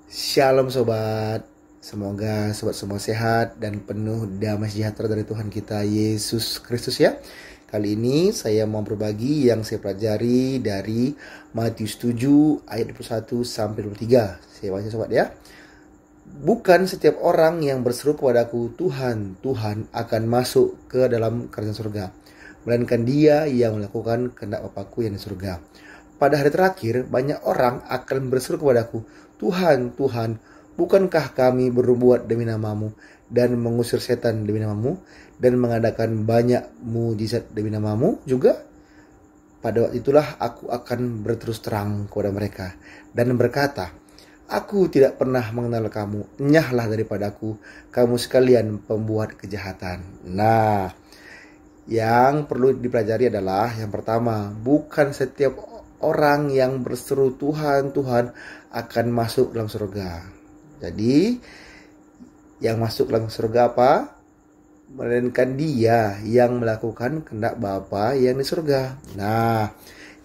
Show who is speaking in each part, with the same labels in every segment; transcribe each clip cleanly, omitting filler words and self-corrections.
Speaker 1: Shalom sobat, semoga sobat semua sehat dan penuh damai sejahtera dari Tuhan kita Yesus Kristus ya. Kali ini saya mau berbagi yang saya pelajari dari Matius 7 ayat 21 sampai 23. Saya baca sobat ya. Bukan setiap orang yang berseru kepadaku Tuhan, Tuhan akan masuk ke dalam kerajaan surga, melainkan dia yang melakukan kehendak Bapakku yang di surga. Pada hari terakhir banyak orang akan berseru kepadaku, Tuhan, Tuhan, bukankah kami berbuat demi namamu dan mengusir setan demi namamu dan mengadakan banyak mujizat demi namamu juga? Pada waktu itulah aku akan berterus terang kepada mereka dan berkata, aku tidak pernah mengenal kamu, enyahlah daripadaku, kamu sekalian pembuat kejahatan. Nah, yang perlu dipelajari adalah yang pertama, bukan setiap orang yang berseru Tuhan, Tuhan akan masuk dalam surga. Jadi yang masuk dalam surga apa? Melainkan dia yang melakukan kehendak Bapa yang di surga. Nah,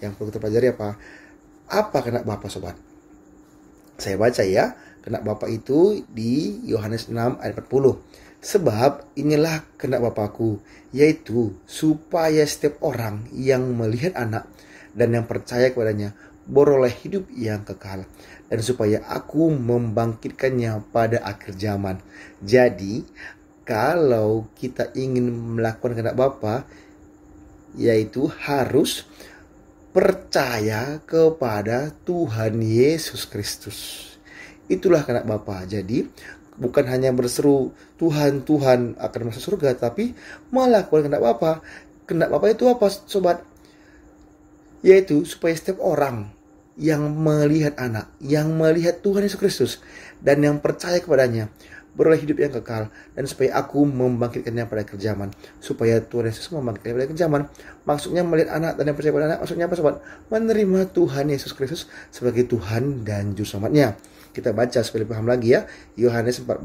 Speaker 1: yang perlu kita pelajari apa? Apa kehendak Bapa sobat? Saya baca ya, kehendak Bapa itu di Yohanes 6 ayat 40. Sebab inilah kehendak Bapakku, yaitu supaya setiap orang yang melihat Anak dan yang percaya kepadanya beroleh hidup yang kekal, dan supaya aku membangkitkannya pada akhir zaman. Jadi kalau kita ingin melakukan kehendak Bapa, yaitu harus percaya kepada Tuhan Yesus Kristus. Itulah kehendak Bapa. Jadi bukan hanya berseru Tuhan, Tuhan akan masuk surga, tapi melakukan kehendak Bapa. Kehendak Bapa itu apa sobat? Yaitu supaya setiap orang yang melihat Anak, yang melihat Tuhan Yesus Kristus, dan yang percaya kepadanya beroleh hidup yang kekal, dan supaya aku membangkitkannya pada akhir zaman. Supaya Tuhan Yesus membangkitkannya pada akhir zaman, maksudnya melihat Anak dan yang percaya kepada Anak. Maksudnya apa sobat? Menerima Tuhan Yesus Kristus sebagai Tuhan dan Juru Selamatnya. Kita baca supaya lebih paham lagi ya, Yohanes 14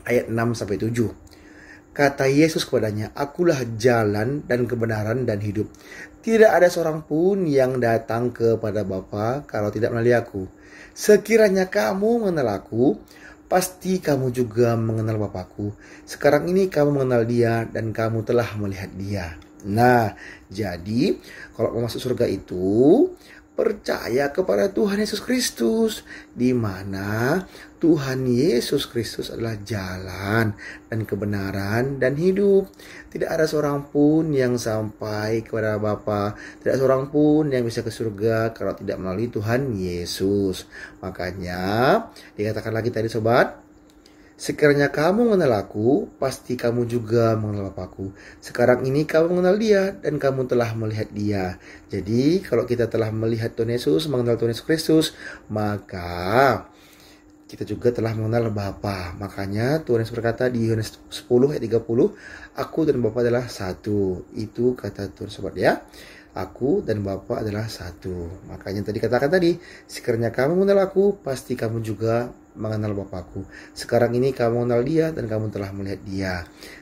Speaker 1: ayat 6-7. Kata Yesus kepadanya, akulah jalan dan kebenaran dan hidup. Tidak ada seorang pun yang datang kepada Bapa kalau tidak melalui aku. Sekiranya kamu mengenal aku, pasti kamu juga mengenal Bapakku. Sekarang ini kamu mengenal dia dan kamu telah melihat dia. Nah, jadi kalau mau masuk surga itu percaya kepada Tuhan Yesus Kristus, di mana Tuhan Yesus Kristus adalah jalan dan kebenaran dan hidup. Tidak ada seorang pun yang sampai kepada Bapa, tidak seorang pun yang bisa ke surga kalau tidak melalui Tuhan Yesus. Makanya dikatakan lagi tadi sobat, sekiranya kamu mengenal aku, pasti kamu juga mengenal Bapakku. Sekarang ini kamu mengenal dia dan kamu telah melihat dia. Jadi kalau kita telah melihat Tuhan Yesus, mengenal Tuhan Yesus Kristus, maka kita juga telah mengenal Bapa. Makanya Tuhan Yesus berkata di Yohanes 10 ayat 30, aku dan Bapa adalah satu. Itu kata Tuhan sobat ya. Aku dan Bapa adalah satu. Makanya tadi katakan tadi, sekiranya kamu mengenal aku, pasti kamu juga mengenal Bapakku. Sekarang ini kamu mengenal dia dan kamu telah melihat dia.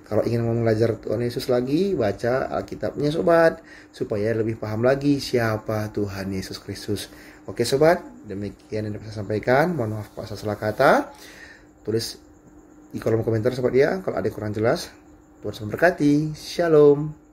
Speaker 1: Kalau ingin belajar Tuhan Yesus lagi, baca Alkitabnya sobat, supaya lebih paham lagi siapa Tuhan Yesus Kristus. Oke sobat, demikian yang dapat saya sampaikan. Mohon maaf kalau salah kata. Tulis di kolom komentar sobat ya, kalau ada yang kurang jelas. Tuhan memberkati. Shalom.